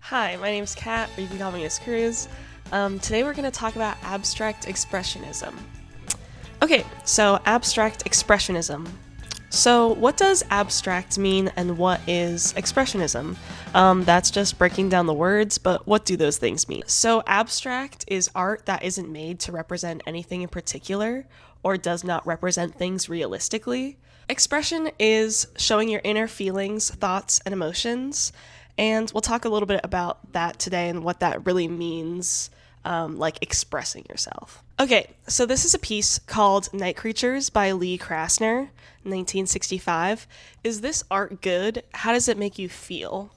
Hi, my name's Kat, or you can call me Miss Cruz. Today we're going to talk about Abstract Expressionism. Okay, so Abstract Expressionism. So what does abstract mean and what is expressionism? That's just breaking down the words, but what do those things mean? So abstract is art that isn't made to represent anything in particular or does not represent things realistically. Expression is showing your inner feelings, thoughts, and emotions. And we'll talk a little bit about that today and what that really means, like expressing yourself. Okay, so this is a piece called Night Creatures by Lee Krasner, 1965. Is this art good? How does it make you feel?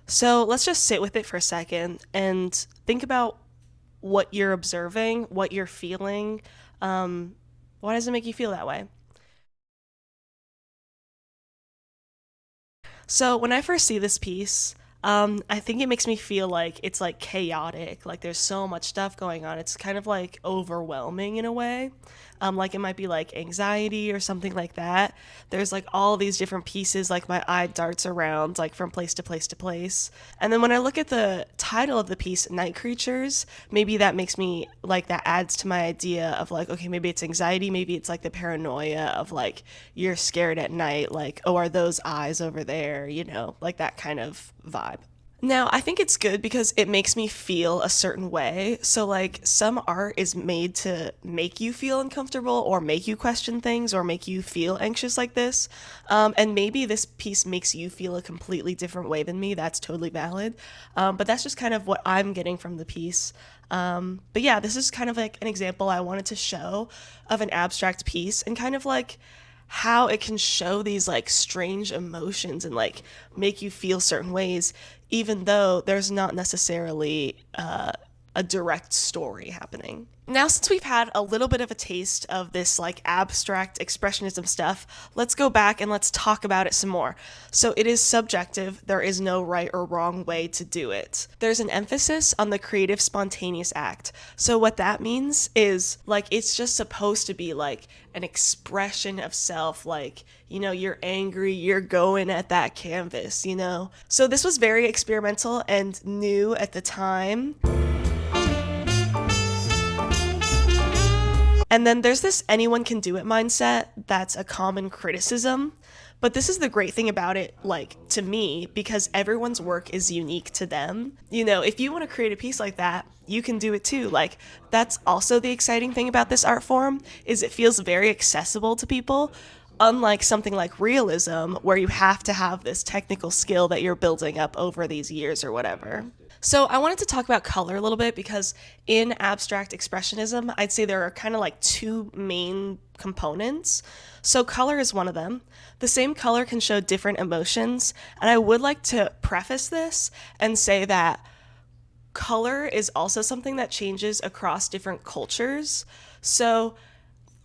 So let's just sit with it for a second and think about what you're observing, what you're feeling. Why does it make you feel that way? So when I first see this piece, I think it makes me feel like it's like chaotic. Like there's so much stuff going on. It's kind of like overwhelming in a way. Like it might be like anxiety or something like that. There's like all these different pieces. Like my eye darts around like from place to place to place. And then when I look at the title of the piece, Night Creatures, maybe that makes me like that adds to my idea of like, okay, maybe it's anxiety, maybe it's like the paranoia of like you're scared at night, like, oh, are those eyes over there, like that kind of vibe. Now, I think it's good because it makes me feel a certain way. So, like, some art is made to make you feel uncomfortable or make you question things or make you feel anxious like this. And maybe this piece makes you feel a completely different way than me. That's totally valid. But that's just kind of what I'm getting from the piece. But yeah, this is kind of like an example I wanted to show of an abstract piece and kind of like how it can show these like strange emotions and like make you feel certain ways, even though there's not necessarily a direct story happening. Now, since we've had a little bit of a taste of this like abstract expressionism stuff, let's go back and let's talk about it some more. So it is subjective, there is no right or wrong way to do it. There's an emphasis on the creative spontaneous act. So what that means is like it's just supposed to be like an expression of self, like, you're angry, you're going at that canvas. So this was very experimental and new at the time. And then there's this anyone can do it mindset that's a common criticism. But this is the great thing about it, like, to me, because everyone's work is unique to them. If you want to create a piece like that, you can do it too. Like, that's also the exciting thing about this art form, is it feels very accessible to people, unlike something like realism, where you have to have this technical skill that you're building up over these years or whatever. So I wanted to talk about color a little bit because in abstract expressionism, I'd say there are kind of like two main components. So color is one of them. The same color can show different emotions, and I would like to preface this and say that color is also something that changes across different cultures. So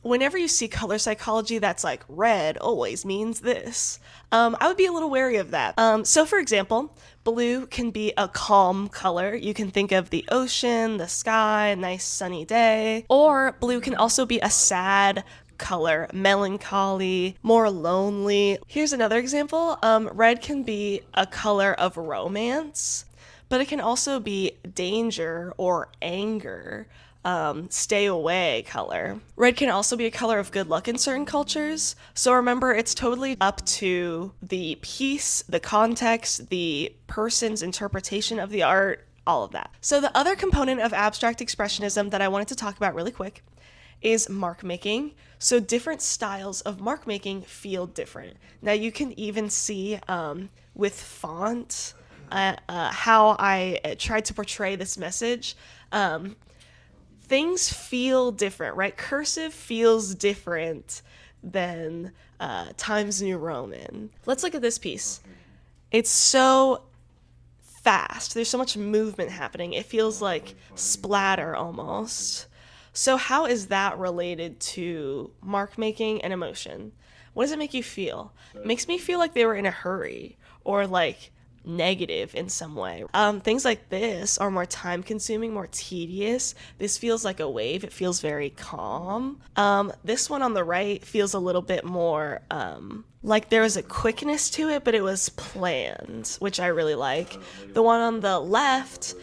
whenever you see color psychology that's like red always means this, I would be a little wary of that. So, for example, blue can be a calm color. You can think of the ocean, the sky, a nice sunny day. Or blue can also be a sad color, melancholy, more lonely. Here's another example. Red can be a color of romance, but it can also be danger or anger, stay away color. Red can also be a color of good luck in certain cultures. So remember, it's totally up to the piece, the context, the person's interpretation of the art, all of that. So the other component of abstract expressionism that I wanted to talk about really quick is mark making. So different styles of mark making feel different. Now you can even see with font how I tried to portray this message. Things feel different, right? Cursive feels different than Times New Roman. Let's look at this piece. It's so fast. There's so much movement happening. It feels like splatter almost. So how is that related to mark making and emotion? What does it make you feel? It makes me feel like they were in a hurry or like negative in some way. Things like this are more time consuming, more tedious. This feels like a wave. It feels very calm. This one on the right feels a little bit more Like there was a quickness to it, but it was planned, which I really like. The one on the left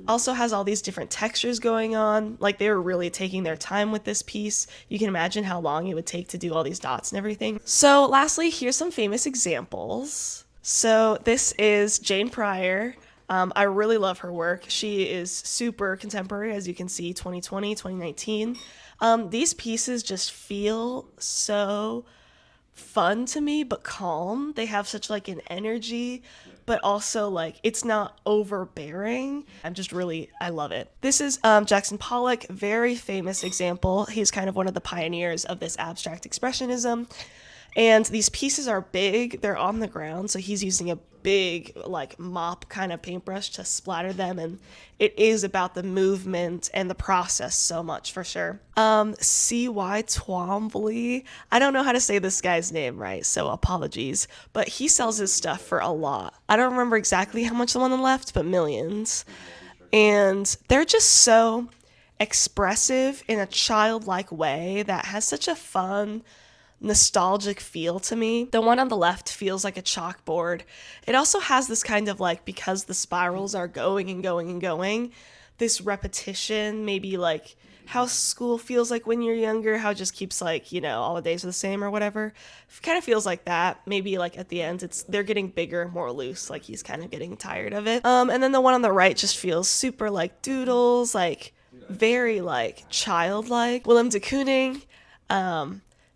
also has all these different textures going on. Like they were really taking their time with this piece. You can imagine how long it would take to do all these dots and everything. So lastly, here's some famous examples. So this is Jane Pryor. I really love her work. She is super contemporary, as you can see, 2020, 2019. These pieces just feel so fun to me, but calm. They have such like an energy, but also like it's not overbearing. I love it. This is Jackson Pollock, very famous example. He's kind of one of the pioneers of this abstract expressionism. And these pieces are big, they're on the ground, so he's using a big, like, mop kind of paintbrush to splatter them, and it is about the movement and the process so much, for sure. C.Y. Twombly, I don't know how to say this guy's name right, so apologies, but he sells his stuff for a lot. I don't remember exactly how much the one on the left, but millions. And they're just so expressive in a childlike way that has such a fun, nostalgic feel to me. The one on the left feels like a chalkboard. It also has this kind of like, because the spirals are going and going and going, this repetition, maybe like how school feels like when you're younger, how it just keeps like, all the days are the same or whatever. It kind of feels like that. Maybe like at the end they're getting bigger, more loose, like he's kind of getting tired of it. And then the one on the right just feels super like doodles, like very like childlike. Willem de Kooning,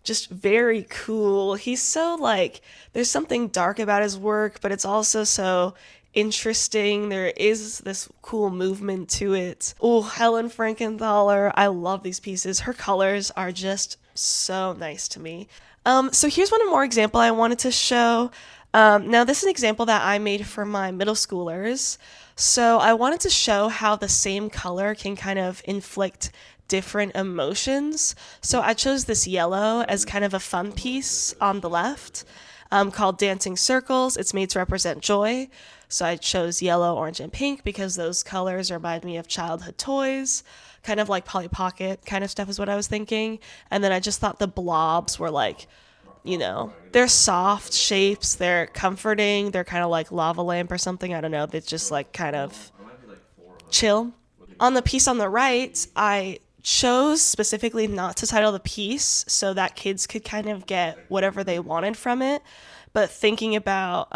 just very cool. He's so like, there's something dark about his work, but it's also so interesting. There is this cool movement to it. Oh, Helen Frankenthaler, I love these pieces. Her colors are just so nice to me. So here's one more example I wanted to show. Now this is an example that I made for my middle schoolers. So I wanted to show how the same color can kind of inflict different emotions. So I chose this yellow as kind of a fun piece on the left, called Dancing Circles. It's made to represent joy. So I chose yellow, orange, and pink because those colors remind me of childhood toys, kind of like Polly Pocket kind of stuff is what I was thinking. And then I just thought the blobs were like, they're soft shapes, they're comforting, they're kind of like lava lamp or something. I don't know. They just like kind of chill. On the piece on the right, I chose specifically not to title the piece so that kids could kind of get whatever they wanted from it. But thinking about,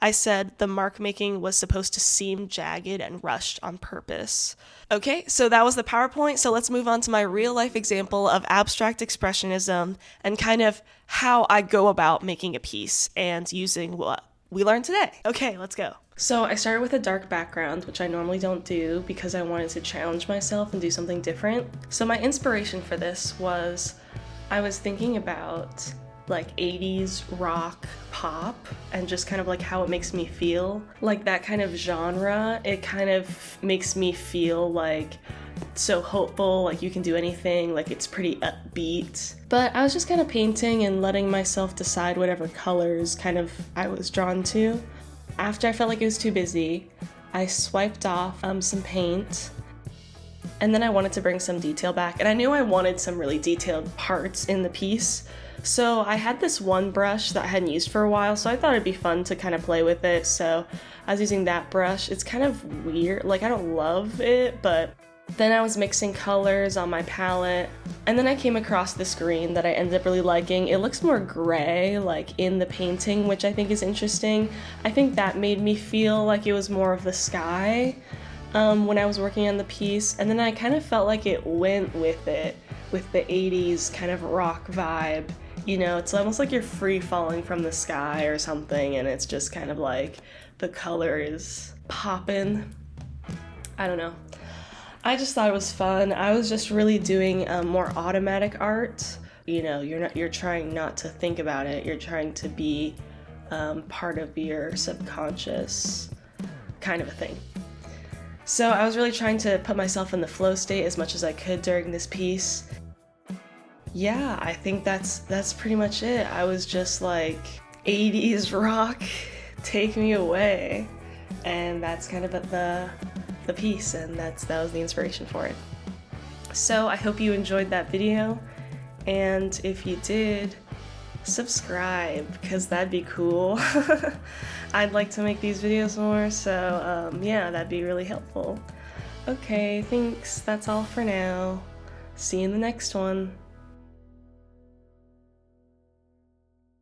I said the mark making was supposed to seem jagged and rushed on purpose. Okay, so that was the PowerPoint. So let's move on to my real life example of abstract expressionism and kind of how I go about making a piece and using what we learned today. Okay, let's go. So I started with a dark background, which I normally don't do because I wanted to challenge myself and do something different. So my inspiration for this was, I was thinking about like 80s rock pop and just kind of like how it makes me feel. Like that kind of genre, it kind of makes me feel like so hopeful, like you can do anything, like it's pretty upbeat. But I was just kind of painting and letting myself decide whatever colors kind of I was drawn to. After I felt like it was too busy, I swiped off some paint, and then I wanted to bring some detail back, and I knew I wanted some really detailed parts in the piece. So I had this one brush that I hadn't used for a while, so I thought it'd be fun to kind of play with it. So I was using that brush. It's kind of weird, like I don't love it, but then I was mixing colors on my palette, and then I came across this green that I ended up really liking. It looks more gray, like in the painting, which I think is interesting. I think that made me feel like it was more of the sky when I was working on the piece, and then I kind of felt like it went with it, with the 80s kind of rock vibe. It's almost like you're free falling from the sky or something, and it's just kind of like the color is popping. I don't know. I just thought it was fun. I was just really doing more automatic art. You're trying not to think about it. You're trying to be part of your subconscious kind of a thing. So I was really trying to put myself in the flow state as much as I could during this piece. Yeah, I think that's pretty much it. I was just like, 80s rock, take me away. And that's kind of the piece, and that was the inspiration for it. So I hope you enjoyed that video, and if you did, subscribe, because that'd be cool. I'd like to make these videos more, so yeah, that'd be really helpful. Okay, thanks. That's all for now. See you in the next one.